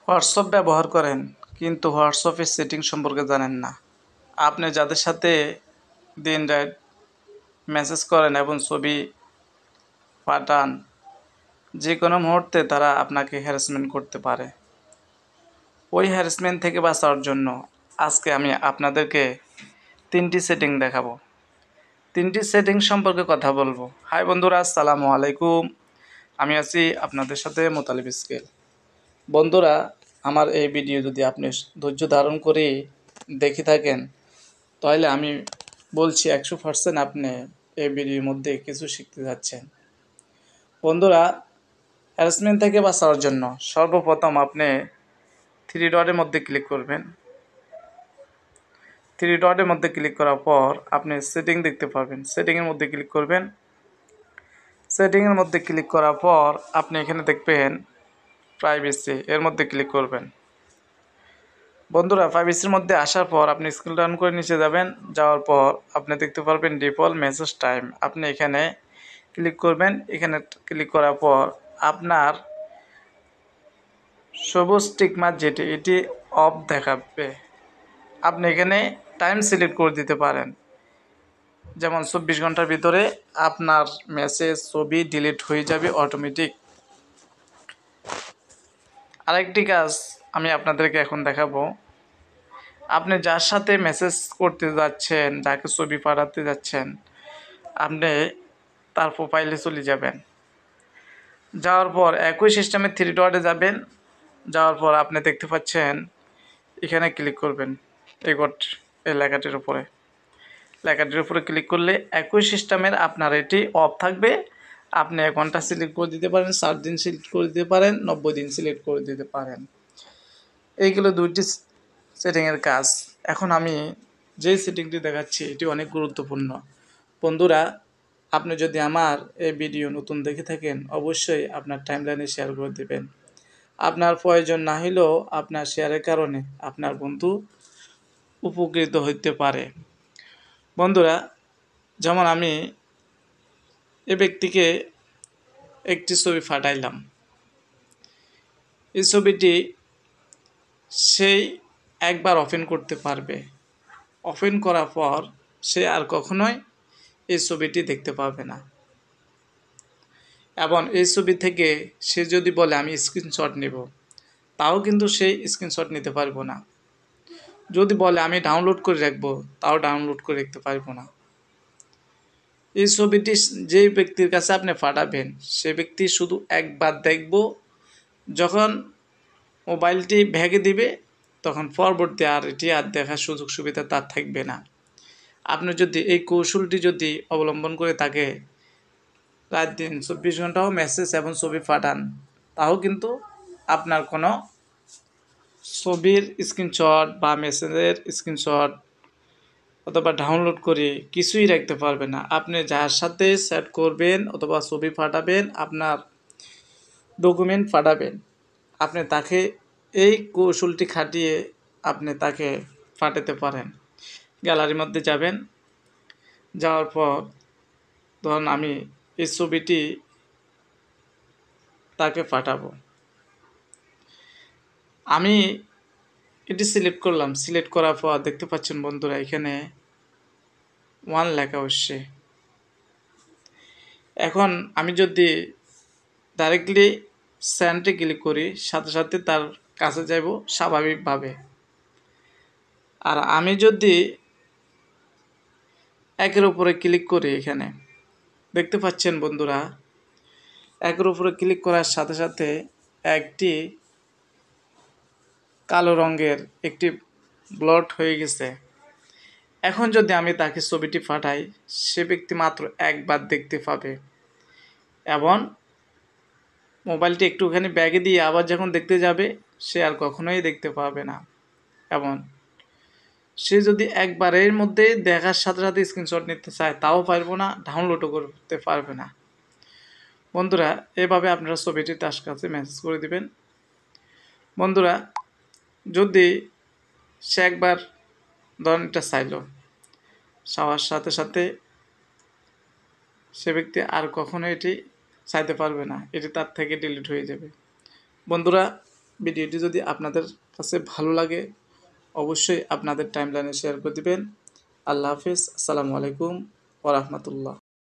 WhatsApp ব্যবহার করেন কিন্তু হোয়াটসঅ্যাপের সেটিং সম্পর্কে জানেন না। আপনি যাদের সাথে দিন-রাত মেসেজ করেন এবং ছবি পাঠান, যেকোনো মুহূর্তে তারা আপনাকে হ্যারাসমেন্ট করতে পারে। ওই হ্যারাসমেন্ট থেকে বাঁচার জন্য আজকে আমি আপনাদেরকে ৩টি সেটিং দেখাবো। ৩টি সেটিং সম্পর্কে কথা বলবো। হাই বন্ধুরা, আসসালামু আলাইকুম। আমি আছি আপনাদের সাথে মোতালিব স্কেল। বন্ধুরা, আমার এই ভিডিও যদি আপনি ধৈর্য ধারণ করে দেখে থাকেন, তাহলে আমি বলছি ১০০% আপনি এই ভিডিওর মধ্যে কিছু শিখতে যাচ্ছেন। বন্ধুরা, হ্যারাসমেন্ট থেকে বাঁচার জন্য সর্বপ্রথম আপনি থ্রি ডটের মধ্যে ক্লিক করবেন। থ্রি ডটের মধ্যে ক্লিক করার পর আপনি সেটিং দেখতে পারবেন। সেটিংয়ের মধ্যে ক্লিক করবেন। সেটিংয়ের মধ্যে ক্লিক করার পর আপনি এখানে দেখবেন প্রাইভেসি, এর মধ্যে ক্লিক করবেন। বন্ধুরা, প্রাইভেসির মধ্যে আসার পর আপনি স্ক্রল ডাউন করে নিচে যাবেন। যাওয়ার পর আপনি দেখতে পারবেন ডিফল্ট মেসেজ টাইম। আপনি এখানে ক্লিক করবেন। এখানে ক্লিক করার পর আপনার সবুজ টিকমার্ক যেটি, এটি অফ দেখাবে। আপনি এখানে টাইম সিলেক্ট করে দিতে পারেন, যেমন ২৪ ঘন্টার ভিতরে আপনার মেসেজ, ছবি ডিলিট হয়ে যাবে অটোমেটিক। আরেকটি কাজ আমি আপনাদেরকে এখন দেখাবো। আপনি যার সাথে মেসেজ করতে যাচ্ছেন, যাকে ছবি পাঠাতে যাচ্ছেন, আপনি তার প্রোফাইলে চলে যাবেন। যাওয়ার পর একই সিস্টেমে থ্রি ডটে যাবেন। যাওয়ার পর আপনি দেখতে পাচ্ছেন এখানে ক্লিক করবেন এই লেখাটির উপরে। লেখাটির উপরে ক্লিক করলে একই সিস্টেমের আপনার এটি অফ থাকবে। আপনি ১ ঘন্টা সিলেক্ট করে দিতে পারেন, ৭ দিন সিলেক্ট করে দিতে পারেন, ৯০ দিন সিলেক্ট করে দিতে পারেন। এইগুলো ২টি সেটিংয়ের কাজ। এখন আমি যেই সেটিংটি দেখাচ্ছি এটি অনেক গুরুত্বপূর্ণ। বন্ধুরা, আপনি যদি আমার এই ভিডিও নতুন দেখে থাকেন, অবশ্যই আপনার টাইমলাইনে শেয়ার করে দেবেন। আপনার প্রয়োজন না হলেও আপনার শেয়ারের কারণে আপনার বন্ধু উপকৃত হতে পারে। বন্ধুরা, যেমন আমি এ ব্যক্তিকে একটি ছবি পাঠাইলাম। এই ছবিটি সেই একবার ওপেন করতে পারবে। ওপেন করার পর সে আর কখনোই এই ছবিটি দেখতে পাবে না। এবং এই ছবি থেকে সে যদি বলে আমি স্ক্রিনশট নেব, তাও কিন্তু সেই স্ক্রিনশট নিতে পারবো না। যদি বলে আমি ডাউনলোড করে রাখবো, তাও ডাউনলোড করে রাখতে পারবো না। এই ছবিটি যেই ব্যক্তির কাছে আপনি পাঠাবেন, সে ব্যক্তি শুধু একবার দেখব। যখন মোবাইলটি ভেঙে দিবে, তখন পরবর্তী আর এটি আর দেখার সুযোগ সুবিধা তার থাকবে না। আপনি যদি এই কৌশলটি যদি অবলম্বন করে থাকে, রাত দিন ২৪ ঘন্টাও মেসেজ এবং ছবি পাঠান, তাও কিন্তু আপনার কোনো ছবির স্ক্রিনশট বা মেসেজের স্ক্রিনশট অথবা ডাউনলোড করে কিছুই রাখতে পারবে না। আপনি যার সাথে চ্যাট করবেন অথবা ছবি পাঠাবেন, আপনার ডকুমেন্ট পাঠাবেন, আপনি তাকে এই কৌশলটি খাটিয়ে আপনি তাকে পাঠাতে পারেন। গ্যালারির মধ্যে যাবেন। যাওয়ার পর ধরুন আমি এই ছবিটি তাকে পাঠাবো। আমি এটি সিলেক্ট করলাম। সিলেক্ট করার পর দেখতে পাচ্ছেন বন্ধুরা, এখানে 1 লেখা হচ্ছে। এখন আমি যদি ডাইরেক্টলি সেন্ডে ক্লিক করি, সাথে সাথে তার কাছে যাব স্বাভাবিকভাবে। আর আমি যদি একের উপরে ক্লিক করি, এখানে দেখতে পাচ্ছেন বন্ধুরা, একের উপরে ক্লিক করার সাথে সাথে একটি কালো রঙের একটি ব্লট হয়ে গেছে। এখন যদি আমি তাকে ছবিটি পাঠাই, সে ব্যক্তি মাত্র একবার দেখতে পাবে এবং মোবাইলটি একটুখানি ব্যাগে দিয়ে আবার যখন দেখতে যাবে, সে আর কখনোই দেখতে পাবে না। এবং সে যদি একবারের মধ্যে দেখার সাথে সাথে স্ক্রিনশট নিতে চায়, তাও পারবো না, ডাউনলোডও করতে পারবে না। বন্ধুরা, এভাবে আপনারা ছবিটি তার কাছে মেসেজ করে দিবেন। বন্ধুরা, যদি সে একবার ধরেন এটা চাইলো, চাওয়ার সাথে সাথে সে ব্যক্তি আর কখনো এটি চাইতে পারবে না, এটি তার থেকে ডিলিট হয়ে যাবে। বন্ধুরা, ভিডিওটি যদি আপনাদের কাছে ভালো লাগে অবশ্যই আপনাদের টাইমলাইনে শেয়ার করে দিবেন। আল্লাহ হাফিজ, আসসালামু আলাইকুম ওয়া রাহমাতুল্লাহ।